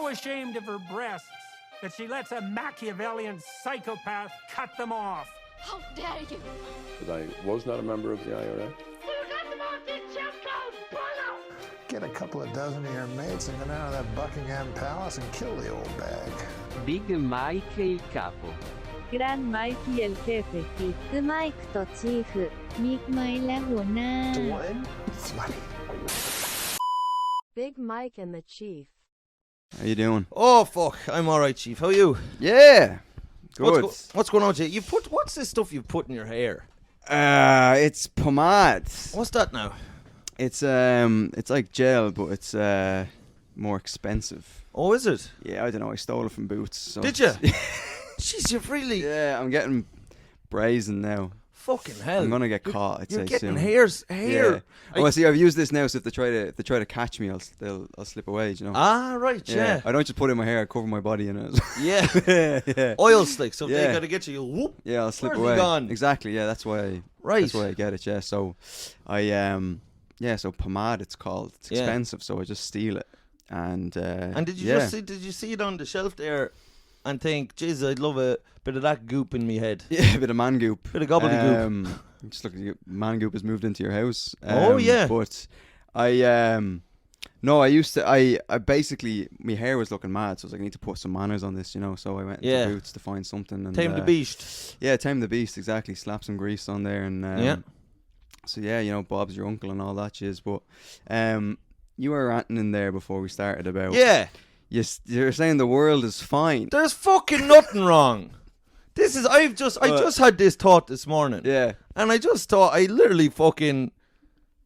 so ashamed of her breasts that she lets a Machiavellian psychopath cut them off. How dare you? But I was not a member of the IRA. Get a couple of dozen of your mates and go down to that Buckingham Palace and kill the old bag. Big Mike il capo. Gran Mikey el jefe. ビッグマイクとチーフ。ミクマイและหัวหน้า Floody. Big Mike and the Chief. How you doing? Oh fuck, I'm alright, Chief. How are you? Yeah, good. What's going on, Chief? What's this stuff you've put in your hair? It's pomade. What's that now? It's like gel, but it's more expensive. Oh, is it? Yeah, I don't know. I stole it from Boots. So Did you? Jeez, you've really... Yeah, I'm getting brazen now. Fucking hell. I'm gonna get caught. I'd You're say getting soon. hair. Yeah. Oh, see, I've used this now, so if they try to catch me, I'll slip away. Do you know? Ah, right. Yeah. I don't just put it in my hair. I cover my body in it. Yeah. Yeah. Oil slicks. So if Yeah. they gotta get you, you'll whoop. Yeah, I'll slip Where's away. he gone? Exactly. Yeah, that's why. Right. That's why I get it. Yeah. So, so pomade. It's called. It's Yeah. expensive, so I just steal it. And did you see it on the shelf there and think, jeez, I'd love a bit of that goop in me head. Yeah, a bit of man goop. Bit of gobbledygook. Just look, man goop has moved into your house. Oh, yeah. But I used to. I basically, my hair was looking mad, so I was like, I need to put some manners on this, you know. So I went into Boots to find something. And, Tame the beast. Yeah, tame the beast. Exactly. Slap some grease on there, and So yeah, you know, Bob's your uncle and all that shiz. But you were ranting in there before we started about. Yeah. You're saying the world is fine. There's fucking nothing wrong. I just had this thought this morning. Yeah. And I just thought, I literally fucking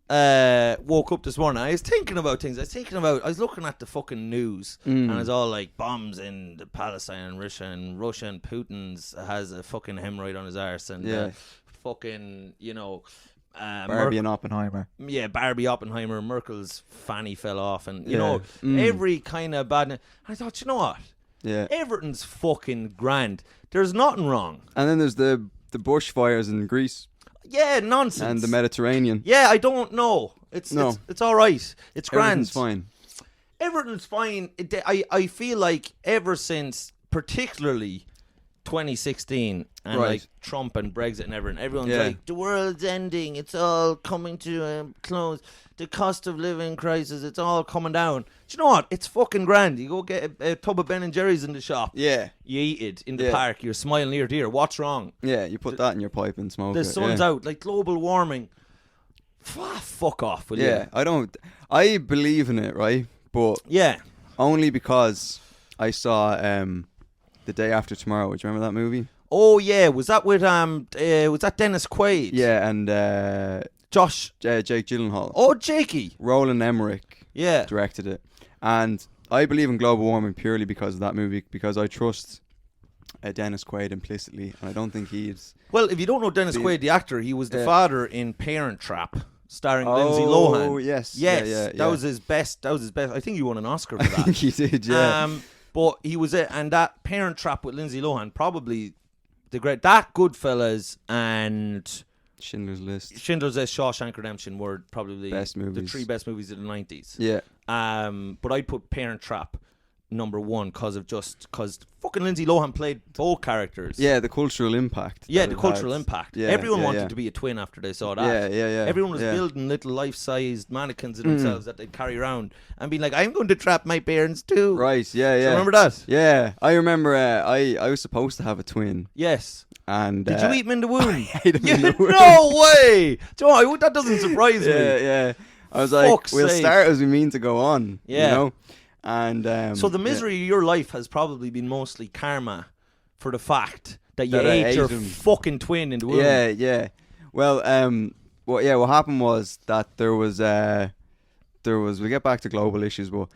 woke up this morning. I was thinking about things. I was looking at the fucking news, and it's all like bombs in the Palestine and Russia and Putin's has a fucking hemorrhoid on his arse, and fucking, you know, Barbie and Oppenheimer. Yeah, Barbie Oppenheimer. Merkel's fanny fell off, and you know, every kind of bad. I thought, you know what? Yeah. Everything's fucking grand. There's nothing wrong. And then there's the bushfires in Greece. Yeah, nonsense. And the Mediterranean. Yeah, I don't know. It's all right. It's grand. Everything's fine. Everything's fine. I feel like ever since, particularly 2016, and like Trump and Brexit and everyone's like, the world's ending. It's all coming to a close. The cost of living crisis, it's all coming down. Do you know what? It's fucking grand. You go get a tub of Ben and Jerry's in the shop. Yeah. You eat it in the park. You're smiling ear to ear. What's wrong? Yeah, you put that in your pipe and smoke it. The sun's out. Like global warming. Fuck off, will you? Yeah, I believe in it, right? But only because I saw The Day After Tomorrow. Do you remember that movie? Oh yeah, was that with was that Dennis Quaid? Yeah, and Jake Gyllenhaal. Oh, Jakey. Roland Emmerich directed it. And I believe in global warming purely because of that movie, because I trust Dennis Quaid implicitly, and I don't think he's... Well, if you don't know Dennis Quaid, the actor, he was the father in Parent Trap, starring Lindsay Lohan. Oh, yes. That was his best. I think he won an Oscar for that. I think he did, yeah. But he was it, and that Parent Trap with Lindsay Lohan, probably that Goodfellas and... Schindler's List, Shawshank Redemption were probably best movies. The three best movies of the 90s. Yeah. But I'd put Parent Trap number one because fucking Lindsay Lohan played both characters. Yeah, the cultural impact. Yeah, the cultural impact. Yeah, everyone wanted to be a twin after they saw that. Yeah. Everyone was building little life-sized mannequins of themselves that they'd carry around and be like, I'm going to trap my parents too. Right, yeah. Do you remember that? Yeah, I remember I was supposed to have a twin. Yes. And did you eat him in the womb? I ate him in the womb. No way! Do you know, that doesn't surprise me. Yeah. I was like, we'll start as we mean to go on. Yeah. You know? And so the misery of your life has probably been mostly karma for the fact that you ate your fucking twin in the womb. Yeah. Well, what happened was that there was we'll get back to global issues, but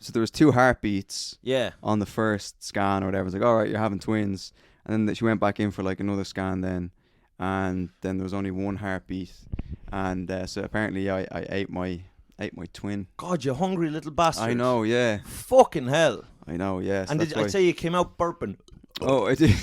so there was 2 heartbeats on the first scan or whatever. It's like, all right, you're having twins. And then she went back in for like another scan then. And then there was only 1 heartbeat. And so apparently I ate my twin. God, you hungry little bastard. I know, yeah. Fucking hell. I know, yeah. And I'd say you came out burping. Oh, I did.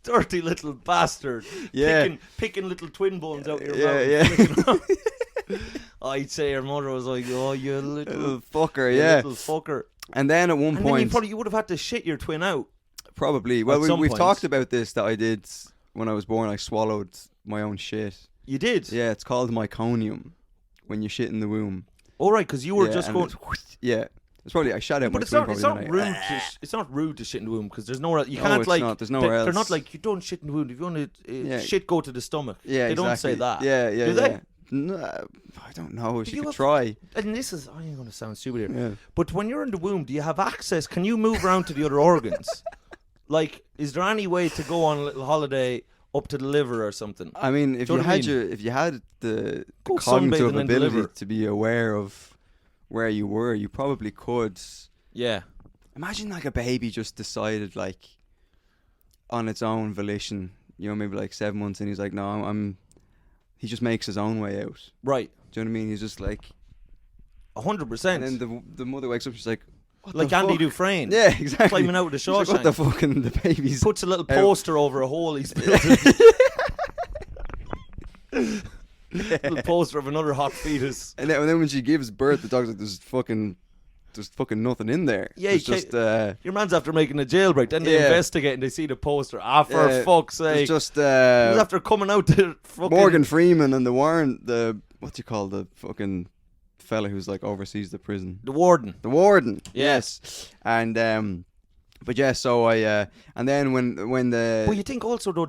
Dirty little bastard. Yeah. Picking little twin bones out your mouth. Yeah. I'd say her mother was like, "Oh, you Little fucker, you yeah. little fucker." And then at one And then point, you would have had to shit your twin out. probably. Well, At some we've point. talked about this, that I did when I was born. I swallowed my own shit. You did? Yeah, it's called meconium when you shit in the womb. All right, because you were Yeah, just and going. Yeah, it's probably I shot out my But it's twin. not. It's probably, not didn't I? rude. It's not rude to shit in the womb because there's nowhere. You No, can't it's like. not. There's nowhere They're not else. like you don't shit in the womb. If you want to Yeah. shit, go to the stomach. Yeah, they don't say exactly. that. Yeah. Do they? No, I don't know. Do She you could have- try. And this is, I ain't going to sound stupid here. Yeah. But when you're in the womb, do you have access? Can you move around to the other organs? Like, is there any way to go on a little holiday up to the liver or something? I mean, if Do you you know what I had mean? if you had the Go cognitive sunbathing in the ability liver. to be aware of where you were, you probably could. Yeah. Imagine like a baby just decided like on its own volition. You know, maybe like 7 months, and he's like, no, I'm. He just makes his own way out. Right. Do you know what I mean? He's just like, 100%. and then the mother wakes up, she's like, what like the Andy fuck? Dufresne. Yeah, exactly. Climbing out of the She's like, Shawshank. what the fucking the baby's Puts a little out. poster over a hole he's built. Little poster of another hot fetus. And then when she gives birth, the dog's like, there's fucking nothing in there. Yeah, There's you just Your man's after making a jailbreak. Then they Yeah. investigate and they see the poster. For yeah, fuck's there's sake. just He was after coming out to fucking... Morgan Freeman and the warrant, what do you call the fucking fella who's like oversees the prison? The warden. The warden. Yeah. Yes. And but yeah, so I and then when the But you think also though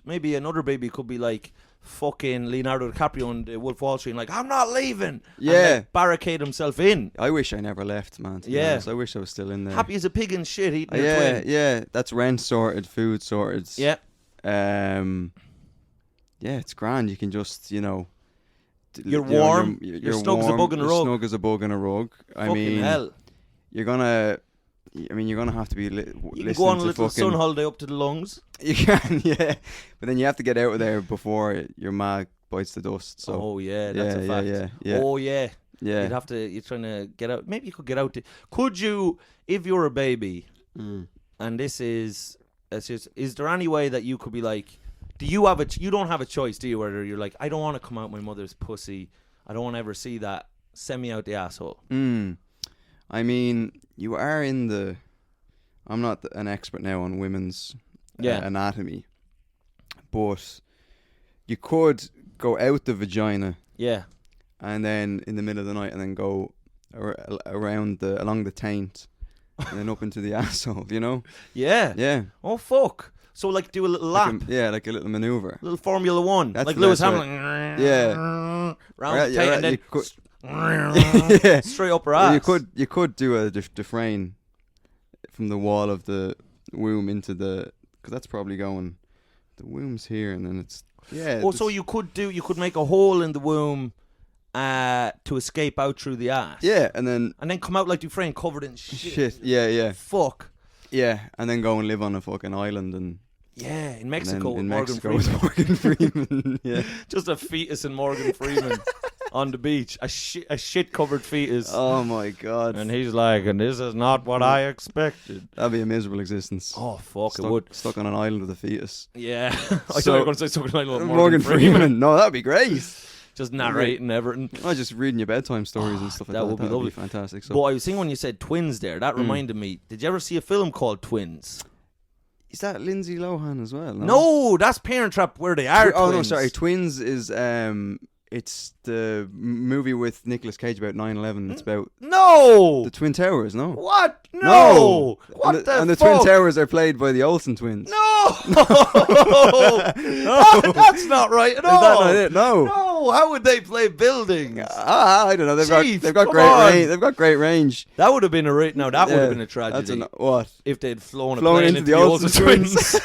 maybe another baby could be like fucking Leonardo DiCaprio and Wolf of Wall Street and like, I'm not leaving. Yeah. And, like, barricade himself in. I wish I never left, man. To be Yeah. honest. I wish I was still in there. Happy as a pig in shit eating your yeah, twin. yeah. That's rent sorted, food sorted. Yeah. Yeah, it's grand. You can just, You're warm. You're snug as a bug in a you're rug. Snug as a bug in a rug. I Fucking mean, hell. you're gonna have to be You can listening go on a to little fucking, sun holiday up to the lungs. You can, yeah. But then you have to get out of there before your ma bites the dust. So Oh yeah, that's a fact. yeah. Oh yeah. yeah. You're trying to get out. Maybe you could get out. Could you, if you're a baby, Mm. and is there any way that you could be like, you don't have a choice, do you? Whether you're like, I don't want to come out my mother's pussy. I don't want to ever see that. Send me out the asshole. I mean, you are in the. I'm not an expert now on women's anatomy, but you could go out the vagina. Yeah. And then in the middle of the night, and then go along the taint, and then up into the asshole. You know? Yeah. Yeah. Oh fuck. So like do a little lap. Like a little maneuver. Little Formula One. That's like the Lewis best Hamilton. Yeah. Round the taint and then you could, yeah. straight up her Well, ass. you could do a Dufresne from the wall of the womb into the, because that's probably going. The womb's here, and then it's so you could make a hole in the womb to escape out through the ass. Yeah, and then come out like Dufresne covered in shit. Yeah. Fuck. Yeah, and then go and live on a fucking island and. Yeah, in Mexico with in Morgan Mexico Freeman. with Morgan Freeman. Yeah. Just a fetus and Morgan Freeman on the beach. A shit covered fetus. Oh my god. And he's like, and this is not what I expected. That'd be a miserable existence. Oh fuck, it would. Stuck on an island with a fetus. Yeah. I thought you were going to say something like Morgan Freeman. No, that'd be great. Just narrating everything. I was just reading your bedtime stories and stuff like that. That would be lovely. Fantastic. So. But I was thinking when you said twins there, that reminded me. Did you ever see a film called Twins? Is that Lindsay Lohan as well? No, that's Parent Trap where they are Oh, twins. no, sorry. Twins is it's the movie with Nicolas Cage about 9/11. It's about No! the Twin Towers, no? What? No! What and the fuck? Twin Towers are played by the Olsen twins. No! That's not right at all. Is that not it? No. No, how would they play buildings? I don't know. Chief, They've got come great on. range. They've got great range. That would have been that would have been a That's tragedy. what? If they'd flown a Flown plane into the Olsen twins.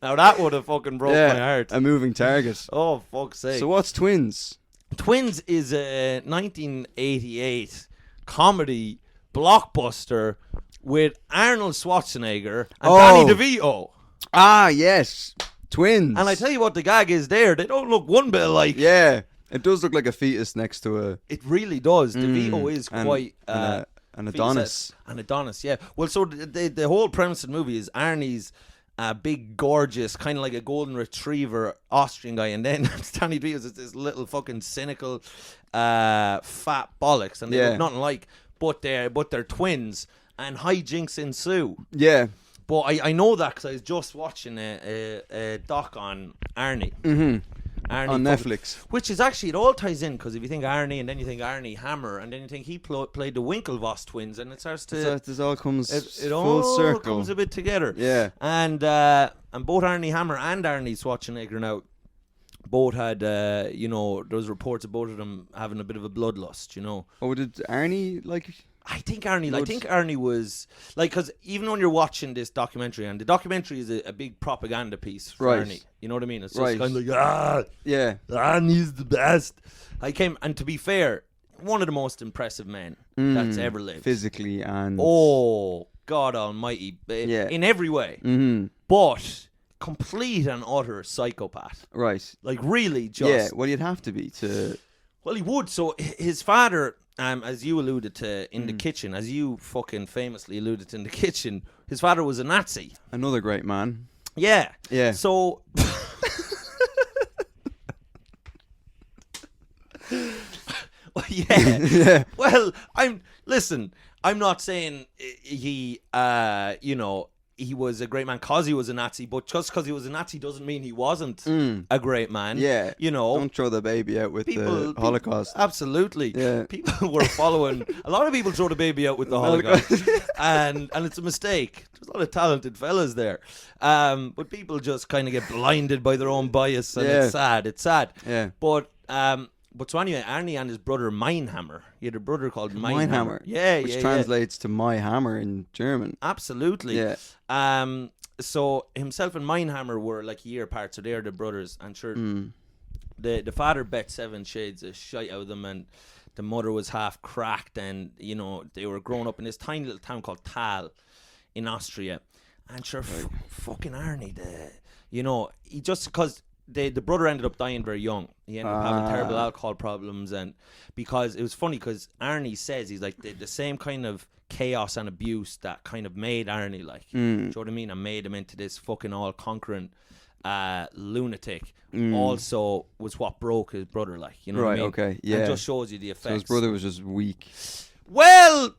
Now that would have fucking broke my heart. A moving target. Oh, fuck's sake. So what's Twins? Twins is a 1988 comedy blockbuster with Arnold Schwarzenegger and Danny DeVito. Ah, yes. Twins. And I tell you what the gag is there. They don't look one bit alike. Yeah. It does look like a fetus next to a... It really does. DeVito is quite... an Adonis. An Adonis, yeah. Well, so the whole premise of the movie is Arnie's a big, gorgeous, kind of like a golden retriever Austrian guy, and then Danny DeVito is this little fucking cynical, fat bollocks, and they look nothing like, but they're twins, and hijinks ensue. Yeah. But I know that because I was just watching a doc on Arnie. Mm-hmm. Arnie on Netflix. Which is actually, it all ties in, because if you think Arnie and then you think Arnie Hammer and then you think he played the Winklevoss twins, and it starts to... So this all comes it full all circle. comes a bit together. Yeah. And both Arnie Hammer and Arnie Schwarzenegger now both had, those reports of both of them having a bit of a bloodlust, Oh, did Arnie, like... I think Arnie was like, because even when you're watching this documentary, and the documentary is a big propaganda piece for Arnie, you know what I mean? It's just kind of like, Arnie's the best. And to be fair, one of the most impressive men that's ever lived, physically and God Almighty, in every way, but complete and utter psychopath, right? Like really, just well, you'd have to be to. Well, he would. So his father. As you alluded to in the kitchen, as you fucking famously alluded to in the kitchen, his father was a Nazi. Another great man. Yeah. Yeah. So... yeah. Well, I'm not saying he, he was a great man because he was a Nazi, but just because he was a Nazi doesn't mean he wasn't a great man. Yeah. Don't throw the baby out with the Holocaust. Absolutely. Yeah. People were following. A lot of people throw the baby out with the Holocaust, and it's a mistake. There's a lot of talented fellas there, but people just kind of get blinded by their own bias, and it's sad. It's sad. Yeah. But so anyway, Arnie and his brother Meinhammer. He had a brother called Meinhammer. Which translates to my hammer in German. Absolutely. Yeah. So himself and Meinhammer were like a year apart, so they're the brothers. And sure, the father bet 7 shades of shite out of them, and the mother was half cracked, and they were growing up in this tiny little town called Thal in Austria. And sure, fucking Arnie, he just because. The brother ended up dying very young. He ended up having terrible alcohol problems, and because it was funny because Arnie says he's like the same kind of chaos and abuse that kind of made Arnie like, do you know what I mean? And made him into this fucking all-conquering lunatic. Also was what broke his brother, like, you know what I mean? Right, okay, yeah. And just shows you the effects. So his brother was just weak. Well,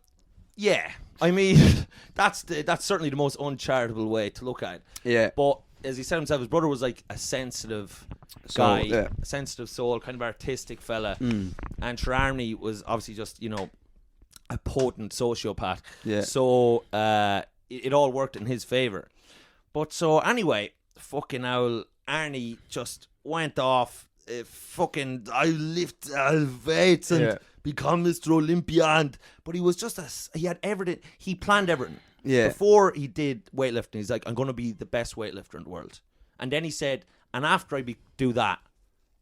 yeah. I mean, that's certainly the most uncharitable way to look at it. Yeah. But as he said himself, his brother was like a sensitive guy, a sensitive soul, kind of artistic fella. And Arnie was obviously just, a potent sociopath. Yeah. So it all worked in his favour. But so anyway, fucking owl Arnie just went off, I lift weights and become Mr. Olympia. But he was just he had everything. He planned everything. Yeah. Before he did weightlifting, he's like, I'm going to be the best weightlifter in the world. And then he said, and after I do that,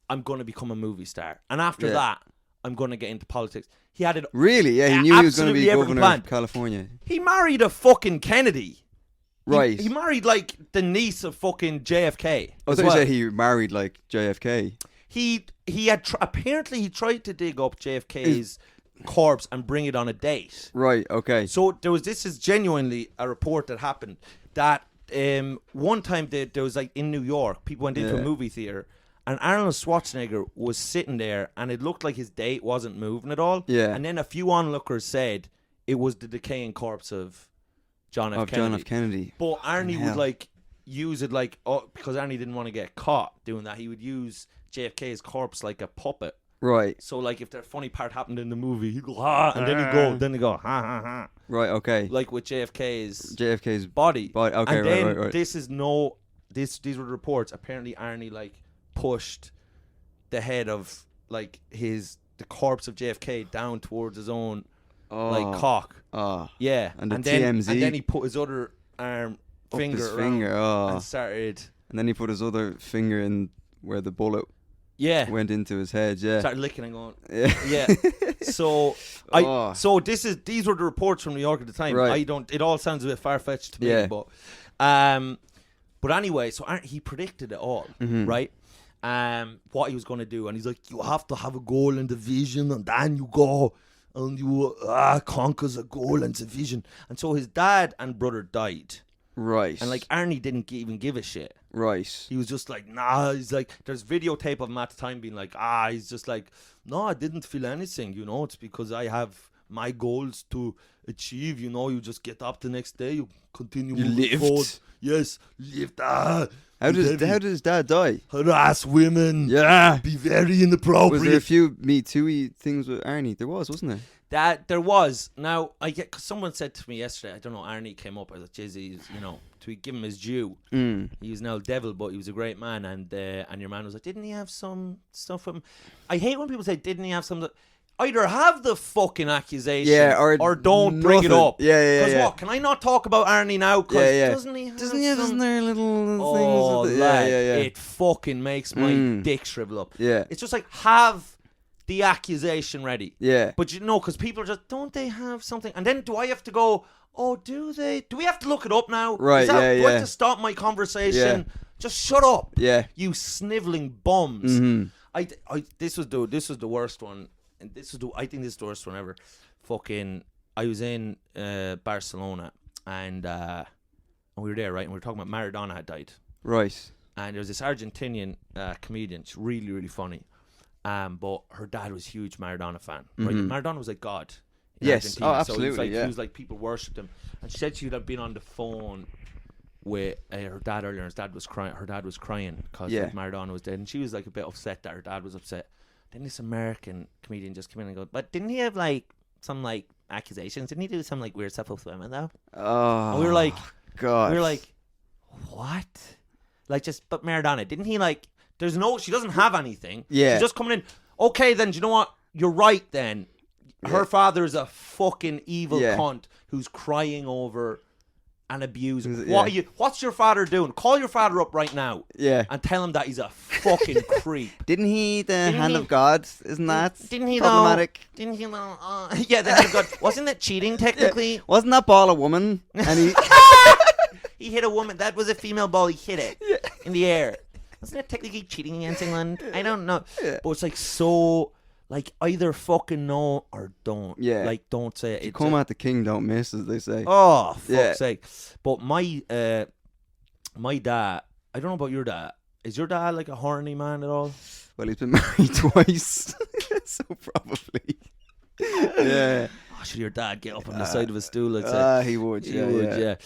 I'm going to become a movie star. And after that, I'm going to get into politics. He had it. Really? Yeah, he knew he was going to be governor of California. He married a fucking Kennedy. Right. He married like the niece of fucking JFK. I thought you said he married like JFK. He had apparently he tried to dig up JFK's corpse and bring it on a date. Right, okay. So this is genuinely a report that happened that one time there was like in New York, people went into a movie theater and Arnold Schwarzenegger was sitting there and it looked like his date wasn't moving at all. Yeah. And then a few onlookers said it was the decaying corpse of John F. Kennedy. But Arnie would like use it like, because Arnie didn't want to get caught doing that, he would use JFK's corpse like a puppet. Right. So like if the funny part happened in the movie, he'd go ha, and then he'd go ha ha ha. Right. Okay. Like with JFK's body. And Okay. then right. These were the reports. Apparently Arnie like pushed the head of like the corpse of JFK down towards his own like cock. Yeah. And then TMZ. And then he put his other finger around and started. And then he put his other finger in where the bullet went into his head. Yeah. Started licking and going. Yeah. So these were the reports from New York at the time. Right. It all sounds a bit far fetched to me, but anyway, so he predicted it all, right? What he was going to do, and he's like, you have to have a goal and a vision, and then you go and you conquers a goal and a vision. And so his dad and brother died Right. And like Arnie didn't even give a shit. Right. He was just like, nah. He's like, there's videotape of him at the time being like, he's just like, no, I didn't feel anything. You know, it's because I have my goals to achieve. You know, you just get up the next day, you continue moving forward. Yes, lived. How did his dad die? Harass women. Yeah. Be very inappropriate. Was there a few Me Too-y things with Arnie? There was, wasn't there? That there was. Now I get, cause someone said to me yesterday, I don't know, Arnie came up. I was like, Jizzy, you know, to give him his due. He was now devil, but he was a great man. And your man was like, didn't he have some stuff with him? I hate when people say, didn't he have some? Either have the fucking accusation, or don't bring it up. Yeah. Because what? Can I not talk about Arnie now? Because doesn't he have some their little things? Yeah. It fucking makes my dick shrivel up. Yeah. It's just like, have the accusation ready. Yeah. But you know, because people are just, don't they have something? And then do I have to go, oh, do they? Do we have to look it up now? Right, do I yeah. have to stop my conversation? Just shut up. Yeah. You sniveling bums. This was the worst one. And I think this is the worst one ever. Fucking, I was in Barcelona and we were there, right? And we were talking about Maradona had died. Right. And there was this Argentinian comedian. She's really, really funny. But her dad was a huge Maradona fan. Right? Maradona was like God. In Argentina. Absolutely. So he was like people worshipped him. And she said she'd have been on the phone with her dad earlier. And his dad was crying. Her dad was crying because Maradona was dead, and she was like a bit upset that her dad was upset. Then this American comedian just came in and goes, but didn't he have like some like accusations? Didn't he do some like weird stuff with women though? Oh, and we were like, God. We were like, what? Like but Maradona, didn't he like? She doesn't have anything. Yeah. She's just coming in. Okay, then, do you know what? You're right then. Her father is a fucking evil cunt who's crying over an abuse. What's your father doing? Call your father up right now. Yeah. And tell him that he's a fucking creep. Didn't he the hand of God? Isn't that didn't he problematic? Didn't he know? Yeah, the hand of God. Wasn't it cheating technically? Wasn't that ball a woman? And he he hit a woman. That was a female ball. He hit it in the air. Wasn't it technically cheating against England? I don't know. Yeah. But it's like so, like either fucking know or don't. Yeah. Like don't say it. You come at the king, don't miss, as they say. Oh, fuck's sake. But my dad, I don't know about your dad. Is your dad like a horny man at all? Well, he's been married twice. So probably. Yeah. Oh, should your dad get up on the side of a stool? I'd say. He would. He would.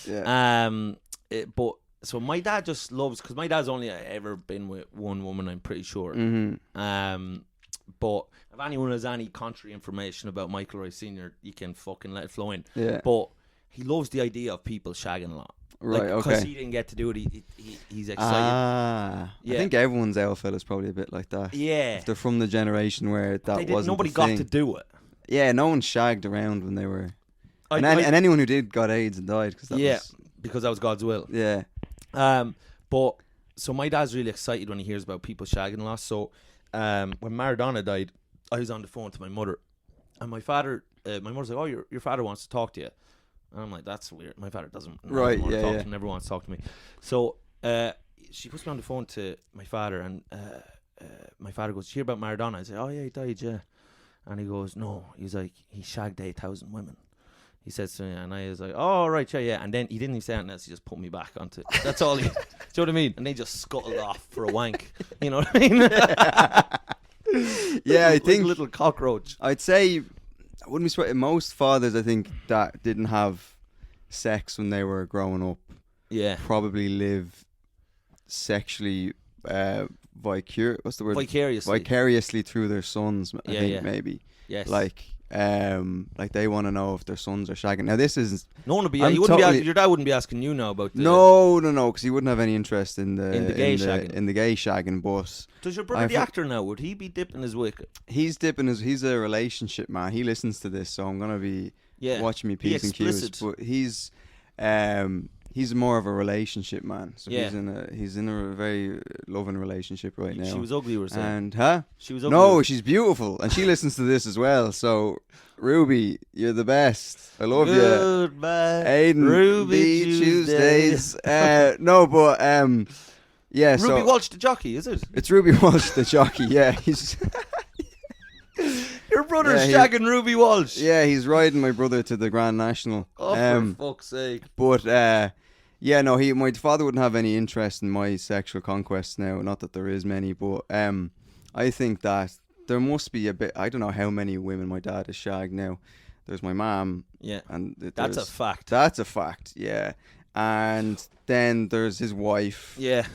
But so my dad just loves, because my dad's only ever been with one woman, I'm pretty sure. But if anyone has any contrary information about Michael Roy Sr., you can fucking let it flow in. Yeah. But he loves the idea of people shagging a lot. Right, Because he didn't get to do it, he's excited. I think everyone's outfit is probably a bit like that. Yeah. If they're from the generation where that wasn't nobody the got thing. to do it. Yeah, no one shagged around when they were... And anyone who did got AIDS and died. Because that was God's will. Yeah. But so my dad's really excited when he hears about people shagging a lot. So when Maradona died, I was on the phone to my mother, and my mother's like, "Oh, your father wants to talk to you," and I'm like, "That's weird. My father doesn't want to talk to me, never wants to talk to me." So she puts me on the phone to my father, and my father goes, "Did you hear about Maradona?" I say, "Oh yeah, he died, yeah." And he goes, "No," he's like, "He shagged 8,000 women." He says to me, and I was like, "Oh, right, yeah." And then he didn't even say anything else. He just put me back onto. That's all. Do you know what I mean? And they just scuttled off for a wank. You know what I mean? Yeah, I think little cockroach. I'd say I wouldn't be surprised. Most fathers, I think, that didn't have sex when they were growing up, probably live sexually what's the word? Vicariously through their sons. I think maybe. Yes. Like they want to know if their sons are shagging. Now this is no one would be. You wouldn't be asking, your dad wouldn't be asking you now about the no, because he wouldn't have any interest in the gay shagging. In the gay shagging. But does your brother, the actor, now? Would he be dipping his wick? He's dipping his. He's a relationship man. He listens to this, so I'm gonna be watching me P's and Q's. But he's more of a relationship man. So he's in a very loving relationship right now. She was ugly, you were saying. And she was ugly. No, she's beautiful, and she listens to this as well. So Ruby, you're the best. I love you. Goodbye, Aiden. Ruby Tuesdays. Yeah. Ruby Walsh the jockey, is it? It's Ruby Walsh the jockey. Yeah, he's. Your brother's shagging Ruby Walsh. Yeah, he's riding my brother to the Grand National. Oh, for fuck's sake. But Yeah, no, my father wouldn't have any interest in my sexual conquests now. Not that there is many, but I think that there must be a bit. I don't know how many women my dad has shagged now. There's my mom. Yeah, and that's a fact. That's a fact. Yeah, and then there's his wife. Yeah,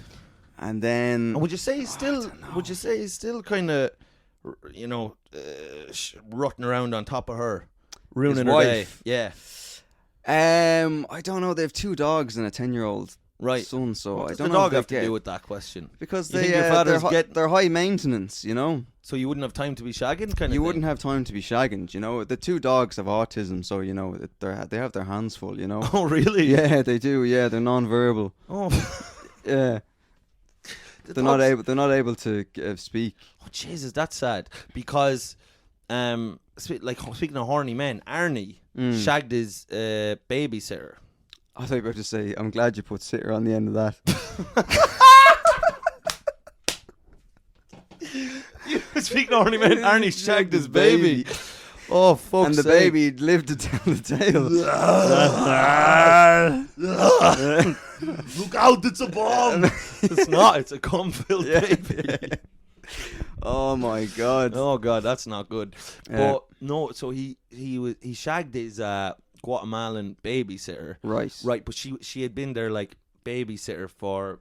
and then. And would you say he's still? Would you say he's still kind of, rutting around on top of her, ruining her day? Yeah. I don't know. They have 2 dogs and a 10-year-old son. So what I does don't the know. dog have to do with that question? Because they're high maintenance, you know. So you wouldn't have time to be shagging, kind of. You thing? wouldn't have time to be shagging, you know. The 2 dogs have autism, so you know they have their hands full, you know. Oh really? Yeah, they do. Yeah, they're non-verbal. Oh. Yeah. They're not able to speak. Oh Jesus, that's sad. Because, speaking of horny men, Arnie shagged his babysitter. I thought you were about to say, I'm glad you put sitter on the end of that. Speaking of horny men, Arnie shagged his baby. Oh fuck! And the baby lived to tell the tale. Look out! It's a bomb. It's not. It's a cum-filled baby. Oh my god. Oh god, that's not good. Yeah. But no, so he shagged his Guatemalan babysitter. Right. But she had been there like babysitter for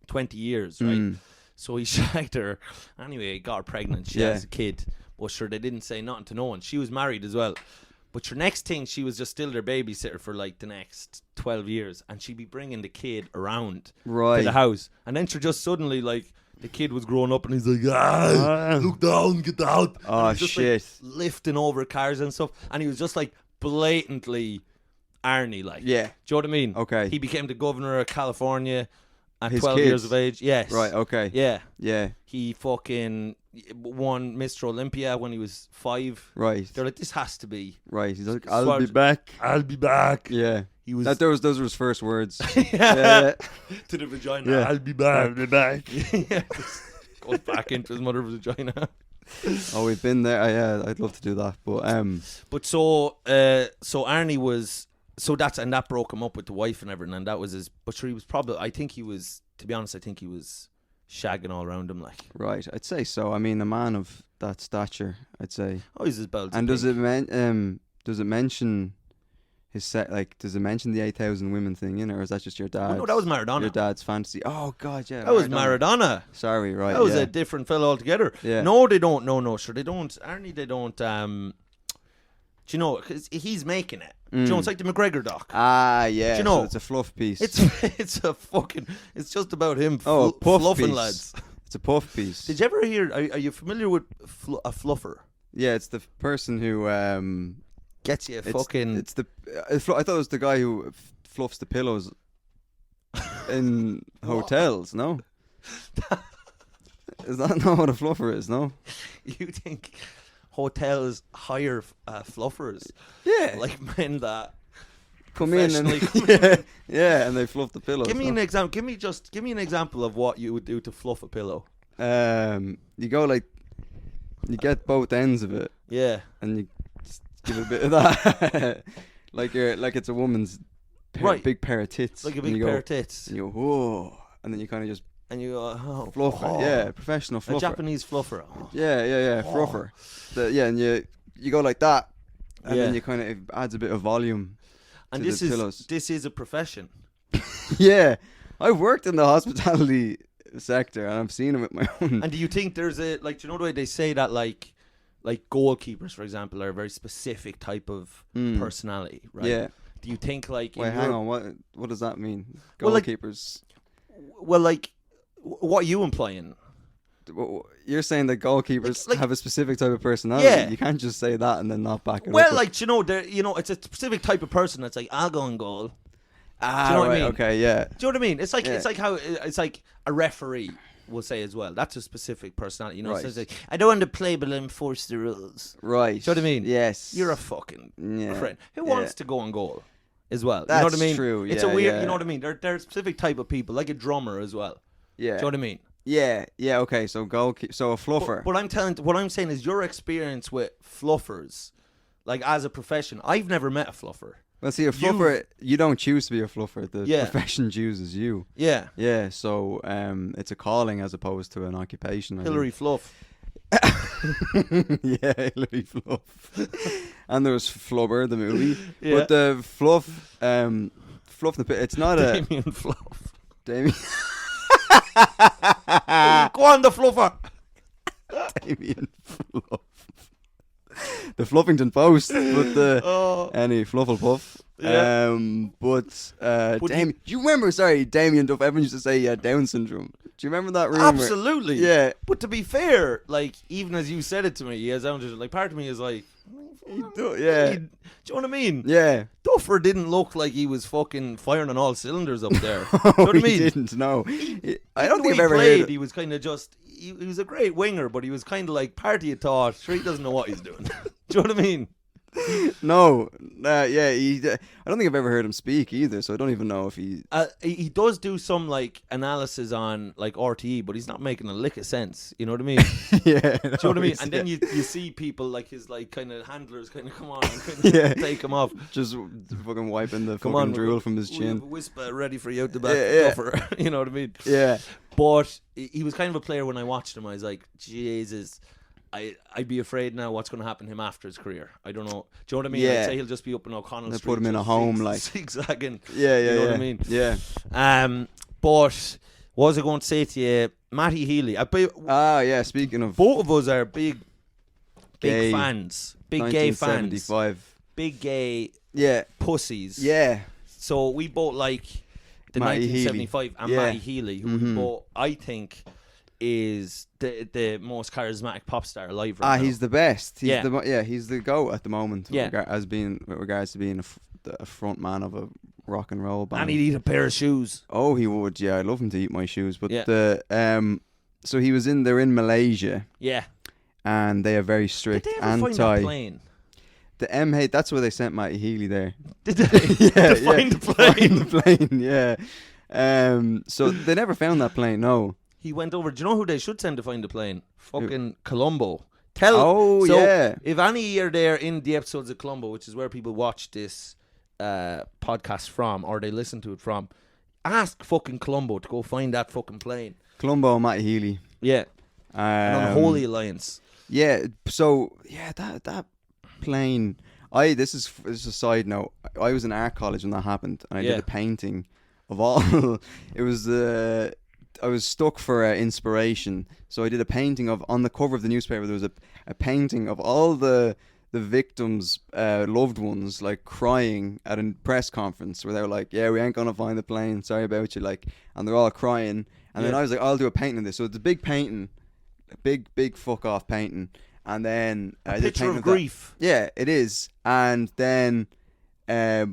20 years. Right. So he shagged her. Anyway, he got her pregnant. She has a kid. But sure, they didn't say nothing to no one. She was married as well. But your next thing, she was just still their babysitter for like the next 12 years. And she'd be bringing the kid around to the house. And then she just suddenly, like, the kid was growing up and he's like, look down, get out. Oh, just, shit. Like, lifting over cars and stuff. And he was just like blatantly Arnie, like. Yeah. Do you know what I mean? Okay. He became the governor of California at His 12 kids. years of age. Yes. Right, okay. Yeah. Yeah. He fucking won Mr. Olympia when he was 5. Right. They're like, this has to be. Right. He's like, I'll be back. I'll be back. Yeah. He was. Those were his first words. Yeah. To the vagina. Yeah. I'll be back. I'll be back. Yeah. Goes back into his mother's vagina. Oh, we've been there. Yeah, I'd love to do that, but so Arnie was. So that broke him up with the wife and everything, and that was his. But sure, he was probably. I think he was. To be honest, I think he was shagging all around him, like. Right, I'd say so. I mean, a man of that stature, I'd say. Oh, he's his belt. And does it mention his set? Like, does it mention the 8,000 women thing in, or is that just your dad? Oh, no, that was Maradona. Your dad's fantasy. Oh God, yeah. That was Maradona. Sorry, right. That was a different fellow altogether. Yeah. No, they don't. No, sure, they don't. Arnie, they don't. Do you know? Because he's making it. Do you know, it's like the McGregor doc. Ah, yeah. Do you know? So it's a fluff piece. It's a fucking. It's just about him. A puff fluffing piece. lads. It's a puff piece. Did you ever hear? Are you familiar with a fluffer? Yeah, it's the person who gets you fucking. It's the. I thought it was the guy who fluffs the pillows in hotels. No. Is that not what a fluffer is? No. You think hotels hire fluffers? Yeah. Like men that come in and yeah, and they fluff the pillows. Give me an example. Give me an example of what you would do to fluff a pillow. You go like, you get both ends of it. Yeah. And you just give it a bit of that, like it's a woman's big pair of tits. Like a big pair of tits. And you go, whoa, and then you kind of just. And you go, oh, fluff it. Yeah, professional fluffer. A Japanese fluffer. Yeah, fluffer. And you go like that, and then you kind of, it adds a bit of volume. And to the pillows. This is a profession. Yeah, I've worked in the hospitality sector, and I've seen it with my own. And do you think there's do you know the way they say that like goalkeepers, for example, are a very specific type of personality, right? Yeah. Do you think like? Wait, hang on. What does that mean? Well, Goalkeepers. What are you implying? You're saying that goalkeepers have a specific type of personality. Yeah. You can't just say that and then not back it up. Well, like, it's a specific type of person that's like, I'll go on goal. Ah, do you know right, what I mean? Okay, yeah. Do you know what I mean? It's like how it's like a referee will say as well. That's a specific personality, you know. Right. So it's like, I don't want to play, but enforce the rules. Right. Do you know what I mean? Yes. You're a fucking friend. Who wants to go on goal as well? That's you know what I mean? true. It's a weird. You know what I mean? They're a specific type of people, like a drummer as well. Yeah. Do you know what I mean? Yeah. Okay. So so a fluffer. But what I'm saying is your experience with fluffers, like as a profession. I've never met a fluffer. Well, see, a fluffer, you don't choose to be a fluffer. The Yeah. profession chooses you. Yeah. Yeah, so it's a calling as opposed to an occupation. I Hillary Fluff. yeah, Hillary Fluff. And there was Flubber, the movie. Yeah. But the Fluff, Fluff in the pit, it's not a... Damien Fluff. Damien... Go on, the Fluffer. Damien Fluff. The Fluffington Post, but the any Fluffle Puff. Yeah. But Damien, do you remember? Sorry, Damien Duff. Everyone used to say he had Down syndrome. Do you remember that rumor? Absolutely. Yeah. But to be fair, like even as you said it to me, he has Down syndrome. Like part of me is like, Yeah. do you know what I mean? Yeah. Duffer didn't look like he was fucking firing on all cylinders up there. Oh, you know what I he mean? didn't. No. I Even don't the think way I've ever played, heard. he was kind of just. He was a great winger, but he was kind of like party of thought. Sure, he doesn't know what he's doing. Do you know what I mean? No. Yeah. I don't think I've ever heard him speak either. So I don't even know if he. He does do some like analysis on like RTE, but he's not making a lick of sense. You know what I mean? Yeah. Do you know what I mean? And then you see people like his like kind of handlers kind of come on and kind of Yeah. take him off. Just fucking wiping the Come fucking on, drool from his we have a chin. whisper ready for you out the back. Yeah. Duffer. You know what I mean? Yeah. But he was kind of a player when I watched him. I was like, Jesus, I'd be afraid now what's going to happen to him after his career. I don't know. Do you know what I mean? Yeah. I'd say he'll just be up in O'Connell They Street. put him in a just home, like- zigzagging. Yeah. You know what I mean? Yeah. But what was I going to say to you? Matty Healy. Yeah. Speaking of Both of us are big Gay. fans. Big gay fans. 1975. Big gay Yeah. pussies. Yeah. So we both like the Matty 1975 and Yeah. Matty Healy, who we both, I think, is the most charismatic pop star alive right now. He's the best. He's Yeah. he's the GOAT at the moment. Yeah. With regards to being a front man of a rock and roll band. And he'd eat a pair of shoes. Oh, he would. Yeah, I'd love him to eat my shoes. But Yeah. so they're in Malaysia, Yeah. and they are very Did strict they ever find that anti. plane? The M8. That's where they sent Matty Healy there. Did they? Yeah, to find the plane? Find the plane. Yeah. So they never found that plane. No. He went over. Do you know who they should send to find the plane? Fucking Colombo. Oh, so yeah. If any are there in the episodes of Colombo, which is where people watch this podcast from, or they listen to it from, ask fucking Colombo to go find that fucking plane. Colombo and Matty Healy. Yeah. An unholy alliance. Yeah. So that plane. This is a side note. I was in art college when that happened, and I Yeah. did a painting of all. It was I was stuck for inspiration, so I did a painting of, on the cover of the newspaper, there was a painting of all the victims' loved ones, like crying at a press conference where they were like, "Yeah, we ain't gonna find the plane. Sorry about you," like, and they're all crying. And then I was like, "I'll do a painting of this." So it's a big painting, a big fuck off painting. And then I did a Picture painting of that. grief. Yeah, it is. And then I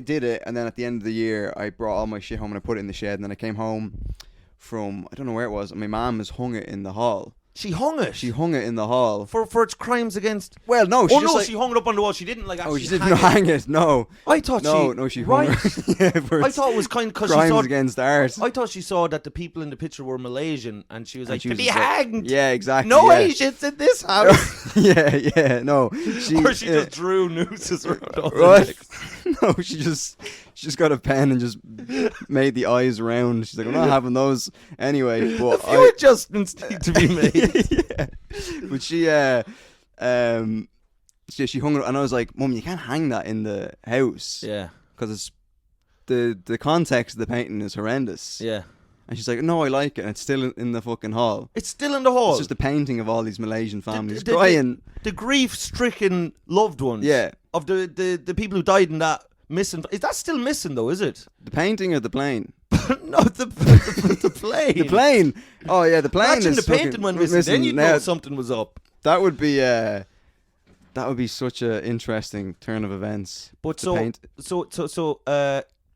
did it, and then at the end of the year, I brought all my shit home and I put it in the shed. And then I came home from, I don't know where it was, and my mum has hung it in the hall. She hung it. She hung it in the hall. For its crimes against. Well, no, she Oh just no, like, she hung it up on the wall. She didn't like actually. oh, she didn't hang it. No, I thought she hung right. it. Yeah, for I its thought it was kind because she crimes saw. against art. I thought she saw that the people in the picture were Malaysian, and she was And like, she "To was be just like- hanged." Yeah, exactly. No yeah. Asians in this house. yeah, no. Or she just drew nooses around all the What? necks. No, she just got a pen and just made the eyes round. She's like, "I'm not having those anyway." But A few adjustments need to be made. yeah. But she hung it, and I was like, "Mum, you can't hang that in the house." Yeah, because it's the context of the painting is horrendous. yeah. And she's like, "No, I like it, and it's still in the fucking hall." It's still in the hall. It's just a painting of all these Malaysian families the- crying. The grief-stricken loved ones. Yeah. Of the people who died in that missing. Is that still missing though? Is it? The painting or the plane? No, the plane. The plane. Oh yeah, the plane. Imagine is the painting fucking went missing. Then you'd now. know something was up. That would be such a interesting turn of events. But the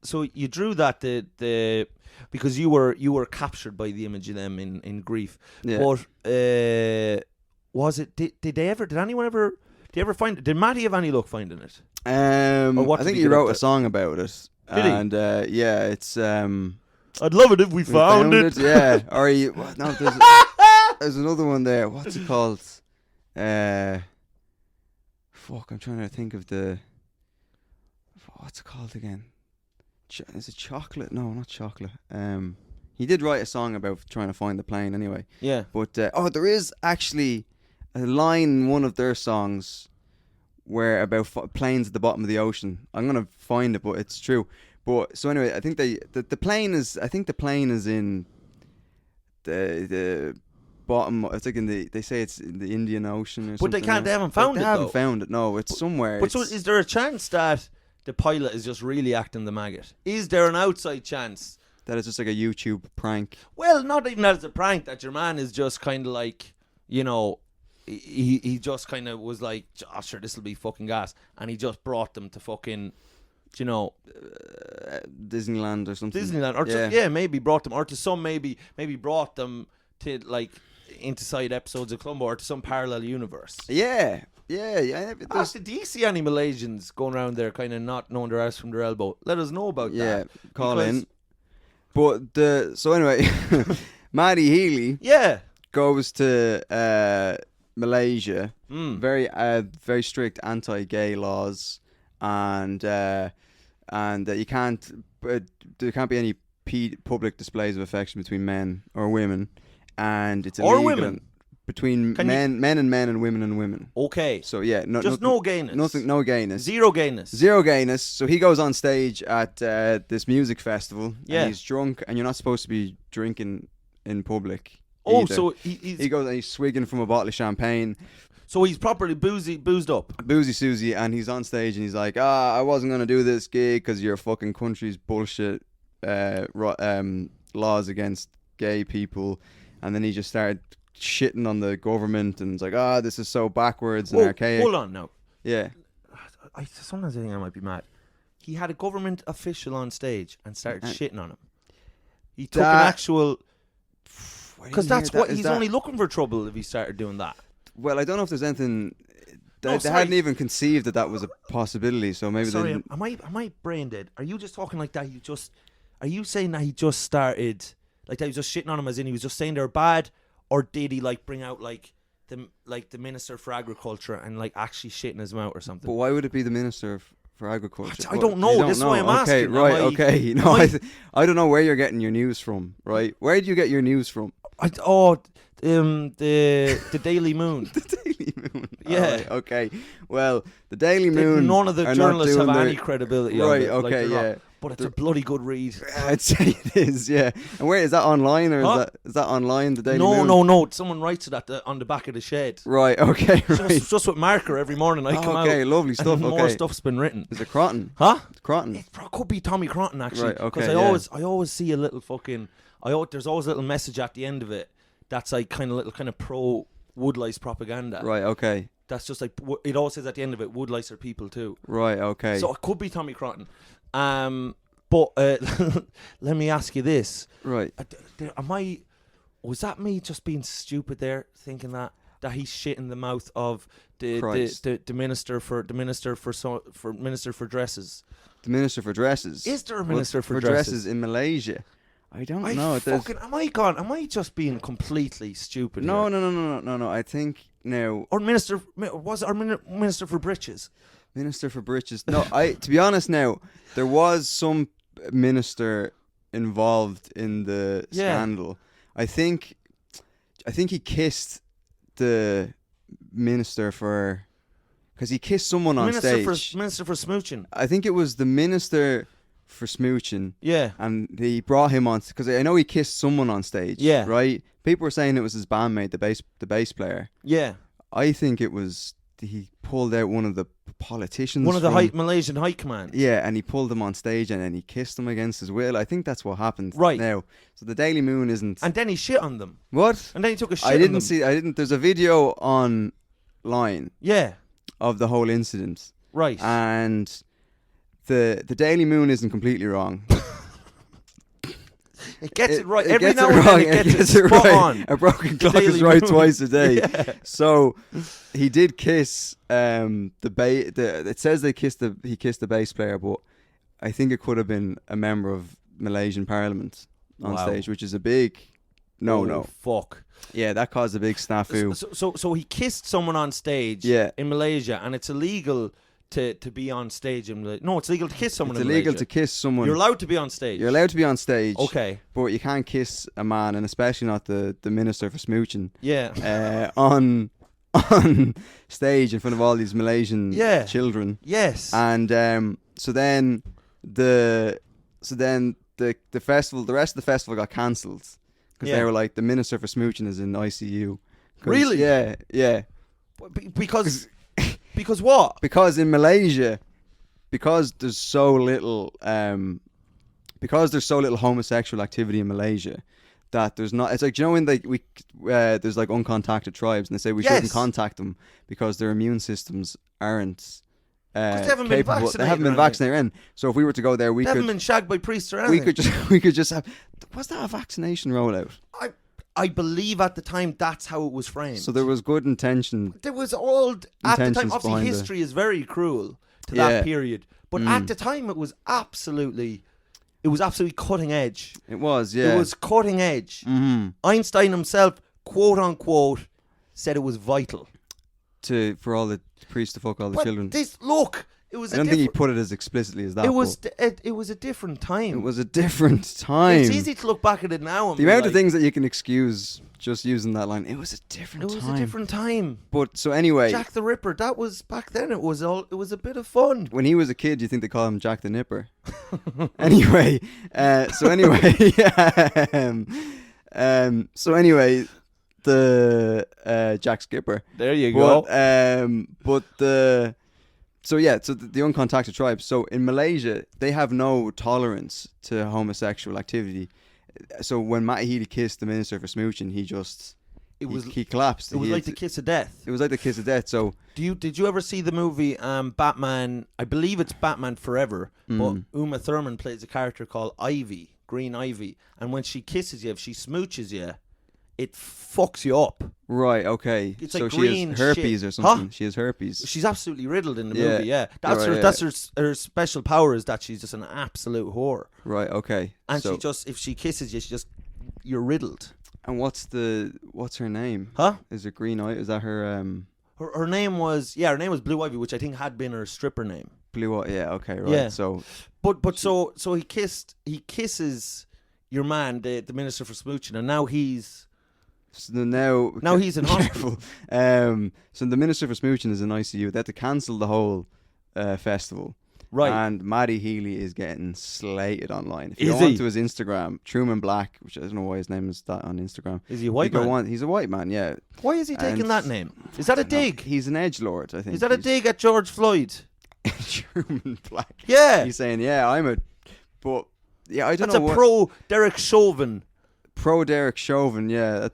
so you drew that the because you were captured by the image of them in grief. Yeah. But was it? Did anyone ever? Did you ever find it? Did Matty have any luck finding it? Or what I did think he he get up wrote to? a song about it. Did he? And yeah, it's I'd love it if we found it. Yeah. Or no, there's another one there. What's it called? Fuck, I'm trying to think of the. what's it called again? Is it Chocolate? No, not Chocolate. He did write a song about trying to find the plane anyway. Yeah. But there is actually a line in one of their songs where about planes at the bottom of the ocean. I'm gonna find it, but it's true. But so anyway, I think the plane is in the bottom. It's like they say it's in the Indian Ocean or something. But they haven't found it. They haven't found it. No, it's somewhere. But so is there a chance that the pilot is just really acting the maggot? Is there an outside chance that it's just like a YouTube prank? Well, not even that it's a prank. That your man is just kind of like, you know, he just kind of was like, oh, sure, this will be fucking gas, and he just brought them to fucking, you know, Disneyland or something. Disneyland, or maybe brought them, or to some maybe brought them to like into side episodes of Columbo or to some parallel universe. Yeah. Do you see any Malaysians going around there kind of not knowing their ass from their elbow? Let us know about that. Yeah, call in. But so anyway, Matty Healy goes to Malaysia. Very strict anti-gay laws, and you can't there can't be any public displays of affection between men or women, and it's illegal. Or women. Between men and women. Okay. So yeah, no gayness. Nothing, no gayness. Zero gayness. Zero gayness. So he goes on stage at this music festival. Yeah. And he's drunk, and you're not supposed to be drinking in public. Oh, either. so he goes and he's swigging from a bottle of champagne. So he's properly boozed up. Boozy Susie, and he's on stage and he's like, I wasn't gonna do this gig because your fucking country's bullshit laws against gay people, and then he just started shitting on the government and it's like, this is so backwards and archaic. Hold on now. Yeah. Sometimes I think I might be mad. He had a government official on stage and started shitting on him. He took an actual... Because that's what... He's only looking for trouble if he started doing that. Well, I don't know if there's anything... They hadn't even conceived that was a possibility, so maybe Sorry, they... am I brain dead? Are you just talking like that? Are you saying that he just started... Like that he was just shitting on him as in he was just saying they're bad? Or did he like bring out like the Minister for Agriculture and like actually shitting his mouth or something? But why would it be the Minister for Agriculture? I don't know. This is why I'm asking. Okay. No, I don't know where you're getting your news from. Right? Where do you get your news from? The Daily Moon. The Daily Moon. Yeah. Right, okay. Well, the Daily Moon. None of the journalists have any credibility. Right. On it. Okay. Like, but it's a bloody good read. I'd say it is, yeah. And where is that online, or is that online? The Daily Moon? No. Someone writes it on the back of the shed. Right. Okay. Right. Just with marker every morning. I come out. Okay. Lovely stuff. And more stuff's been written. Is it Croton? Huh? Croton. It could be Tommy Croton actually. Right. Okay. Because I always see a little fucking. There's always a little message at the end of it. That's like kind of pro woodlice propaganda. Right. Okay. That's just like it always says at the end of it. Woodlice are people too. Right. Okay. So it could be Tommy Croton. But let me ask you this. Right. Was that me just being stupid there, thinking that he's shit in the mouth of the minister for dresses? The Minister for Dresses. Is there a Minister for dresses in Malaysia? I don't know. Am I just being completely stupid? No. Here? I think now. Or Minister for Britches? Minister for Britches. No, to be honest now, there was some minister involved in the scandal. I think he kissed the minister for... Because he kissed someone on stage. Minister for Smoochin. I think it was the Minister for Smoochin. Yeah. And he brought him on... Because I know he kissed someone on stage. Yeah. Right? People were saying it was his bandmate, the bass player. Yeah. I think it was... He pulled out one of the politicians. One of the Malaysian High Command. Yeah, and he pulled him on stage and then he kissed him against his will. I think that's what happened. Right. Now. So the Daily Moon isn't... And then he shit on them. What? And then he took a shit on them. There's a video online. Yeah. Of the whole incident. Right. And the Daily Moon isn't completely wrong. It gets it right. Every now and then it gets it spot on. A broken clock is right twice a day. Yeah. So he did kiss it says he kissed the bass player, but I think it could have been a member of Malaysian Parliament on stage, which is a big no. Fuck. Yeah, that caused a big snafu. So he kissed someone on stage in Malaysia, and it's illegal to be on stage and like, no, it's legal to kiss someone. It's in illegal Malaysia. to kiss someone. You're allowed to be on stage. You're allowed to be on stage. Okay. But you can't kiss a man, and especially not the minister for smooching. Yeah. On stage in front of all these Malaysian children. Yes. And so then the festival, the rest of the festival got cancelled because they were like, the minister for smooching is in ICU. Really? Yeah. Because what? Because in Malaysia, because there's so little homosexual activity in Malaysia, that there's not. It's like, you know, when there's like uncontacted tribes, and they say we shouldn't contact them because their immune systems aren't. They haven't been vaccinated. They haven't been vaccinated. So if we were to go there, they haven't been shagged by priests or anything. We could just have. Was that a vaccination rollout? I believe at the time that's how it was framed. So there was good intention. There was all at the time. Obviously, history is very cruel to that period, but at the time it was absolutely cutting edge. It was, yeah. It was cutting edge. Mm-hmm. Einstein himself, quote unquote, said it was vital for all the priests to fuck all the children. It was. I don't think he put it as explicitly as that. It was a different time. It was a different time. It's easy to look back at it now. And the amount of things that you can excuse just using that line. It was a different time. It was a different time. But so anyway, Jack the Ripper. That was back then. It was a bit of fun. When he was a kid, you think they call him Jack the Nipper. Anyway, so anyway, the Jack Skipper. There you go. So the uncontacted tribes. So in Malaysia, they have no tolerance to homosexual activity. So when Matty Healy kissed the minister for smooching, he collapsed. It was like the kiss of death. It was like the kiss of death. So did you ever see the movie Batman? I believe it's Batman Forever. But Uma Thurman plays a character called Ivy, Green Ivy, and when she kisses you, if she smooches you, it fucks you up. Right, okay. It's so like she green has herpes shit. or something. Huh? She has herpes. She's absolutely riddled in the movie, yeah. That's her special power, is that she's just an absolute whore. Right, okay. And she just, if she kisses you, you're riddled. And what's her name? Huh? Is it Green Eye? Is that her Her name was Blue Ivy, which I think had been her stripper name. Blue Eye, yeah, okay, right. Yeah. So so he kisses your man, the minister for smooching, and now he's now he's in hospital. So the minister for smooching is in ICU. They had to cancel the whole festival. Right. And Matty Healy is getting slated online. If you go onto his Instagram, Truman Black, which I don't know why his name is that on Instagram. Is he a white man? He's a white man, yeah. Why is he taking that name? Is that a dig? He's an edgelord, I think. Is that a dig at George Floyd? Truman Black. Yeah. He's saying, I don't know. That's a pro Derek Chauvin. Pro Derek Chauvin, yeah. I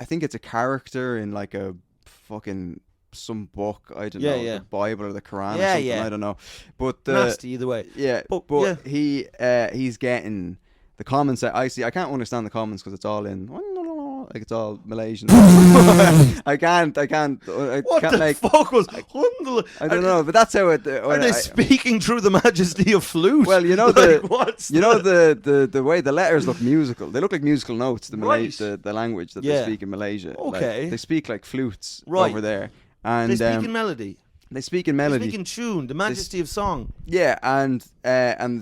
think it's a character in like a fucking some book, I don't know, the Bible or the Quran or something, I don't know. But nasty either way. Yeah, but he's getting the comments. I can't understand the comments because it's all in like it's all Malaysian. I can't. What can't the fuck was? I don't know, but that's how it. Are they speaking through the majesty of flute? Well, you know the way the letters look musical. They look like musical notes. The language that they speak in Malaysia. Okay, they speak like flutes over there, and they speak in melody. They speak in melody. They speak in tune. The majesty of song. Yeah, and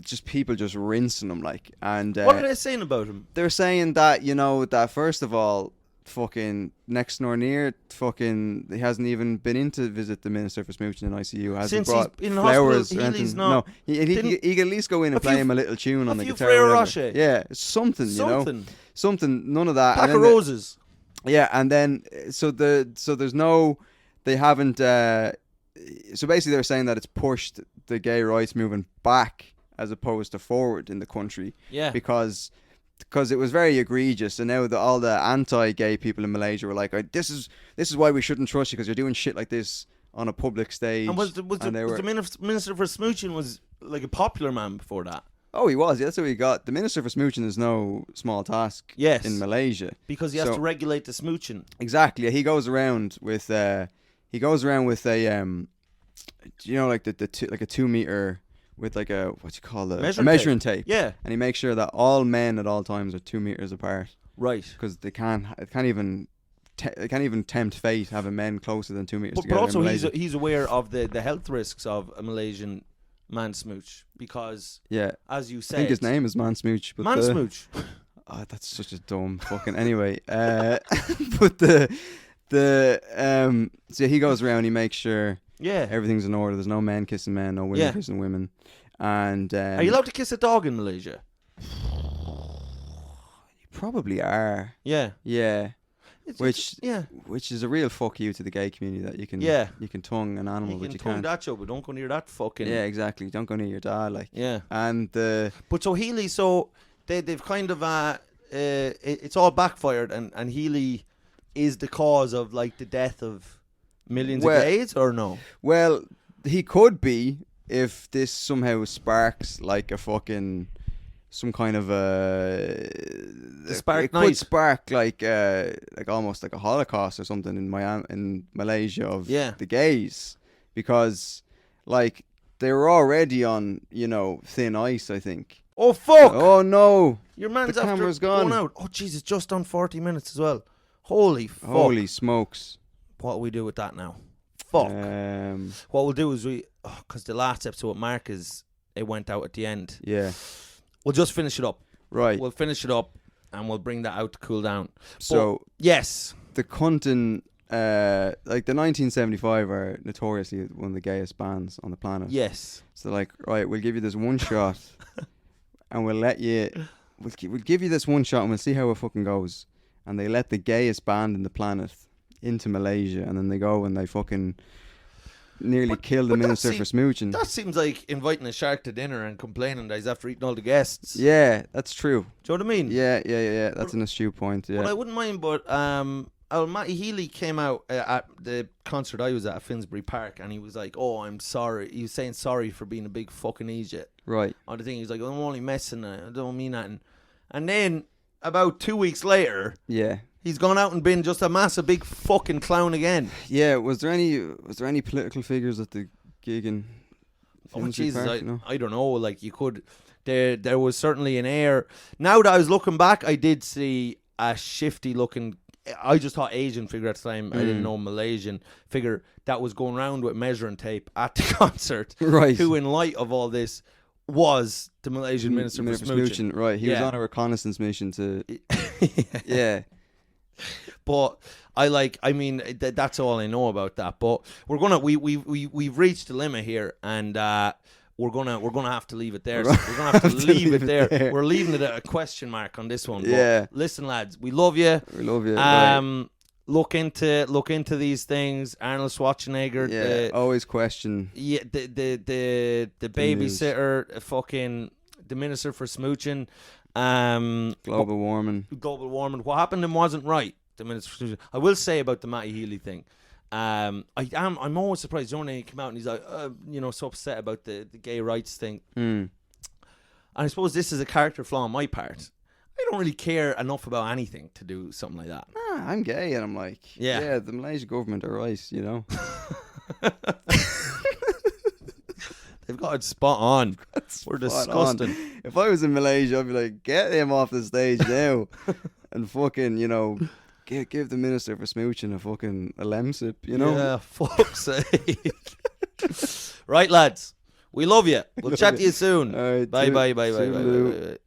just people just rinsing them like. And what are they saying about him? They're saying that that first of all, fucking next door near, fucking he hasn't even been in to visit the minister for smooching in ICU. Hasn't brought he's in flowers hospital, or anything. No, he can at least go in and play him a little tune on the guitar. Frere Roche. Yeah, something. Something. None of that. Pack of roses. Yeah, and then so there's no. They haven't. So basically, they're saying that it's pushed the gay rights movement back as opposed to forward in the country. Yeah. Because it was very egregious, and now all the anti-gay people in Malaysia were like, "This is why we shouldn't trust you because you're doing shit like this on a public stage." And was the minister for smooching was like a popular man before that? Oh, he was. Yeah, that's what we got. The minister for smooching is no small task. Yes. In Malaysia, because he has to regulate the smooching. Exactly. Yeah, he goes around with a like like a 2 meter with like a measuring tape. Yeah. And he makes sure that all men at all times are 2 meters apart. Right. Because it can't even they can't even tempt fate having men closer than 2 meters But together. also in Malaysia. he's aware of the health risks of a Malaysian man smooch because, as you said, I think his name is Man Smooch. But Man Smooch. Oh, that's such a dumb fucking. Anyway, but so he goes around. He makes sure everything's in order. There's no men kissing men, no women kissing women. And are you allowed to kiss a dog in Malaysia? You probably are. Yeah. Which is a real fuck you to the gay community that you can tongue an animal, but you can't. That show, but don't go near that fucking. Yeah, exactly. Don't go near your dad, like. Yeah. And but so Healy, they've kind of it's all backfired, and Healy is the cause of like the death of millions of gays, or no? Well, he could be if this somehow sparks like a fucking. Some kind of spark. It could spark like almost like a Holocaust or something in Malaysia of the gays, because like they were already on thin ice, I think. Oh fuck! Oh no! Your man's the camera's after gone. going out. Oh Jesus! Just on 40 minutes as well. Holy fuck! Holy smokes! What do we do with that now? Fuck. What we'll do is because the last episode with Mark it went out at the end. Yeah. We'll just finish it up. Right. We'll finish it up and we'll bring that out to cool down. So, yes. The cunting, like the 1975 are notoriously one of the gayest bands on the planet. Yes. So, like, right, we'll give you this one shot and we'll let you, we'll give you this one shot and we'll see how it fucking goes. And they let the gayest band in the planet into Malaysia, and then they go and they fucking nearly kill the minister for smooching. That seems like inviting a shark to dinner and complaining that he's after eating all the guests. Yeah, that's true. Do you know what I mean? Yeah. That's an astute point. Yeah. Well, I wouldn't mind, but Matty Healy came out at the concert I was at Finsbury Park, and he was like, "Oh, I'm sorry." He was saying sorry for being a big fucking idiot. Right. On the thing, he was like, "I'm only messing. I don't mean nothing." And then about 2 weeks later, he's gone out and been just a massive big fucking clown again. Yeah, was there any political figures at the gig in Jesus, Park? No? I don't know. Like you could, there was certainly an air. Now that I was looking back, I did see a shifty looking. I just thought Asian figure at the time. I didn't know Malaysian figure that was going around with measuring tape at the concert. Right. Who, in light of all this, was the Malaysian minister for smooching. Right. He was on a reconnaissance mission to. Yeah. But that's all I know about that. But we've reached the limit here, and we're gonna have to leave it there. So we're gonna have to leave it there. We're leaving it at a question mark on this one. But listen, lads, we love you. We love you. Right. Look into these things. Arnold Schwarzenegger. Yeah. Always question. Yeah. The babysitter. Fucking the minister for smooching. Global warming. What happened and wasn't right. The minister. I will say about the Matty Healy thing. I'm always surprised. When he came out and he's like, so upset about the gay rights thing. And I suppose this is a character flaw on my part. I don't really care enough about anything to do something like that. I'm gay, and I'm like, the Malaysian government are right, They've got it spot on. We're disgusting. If I was in Malaysia, I'd be like, get him off the stage now, and fucking, give the minister for smooching a lemsip, Yeah, fuck's sake. Right, lads. We love you. We'll chat to you soon. All right, bye.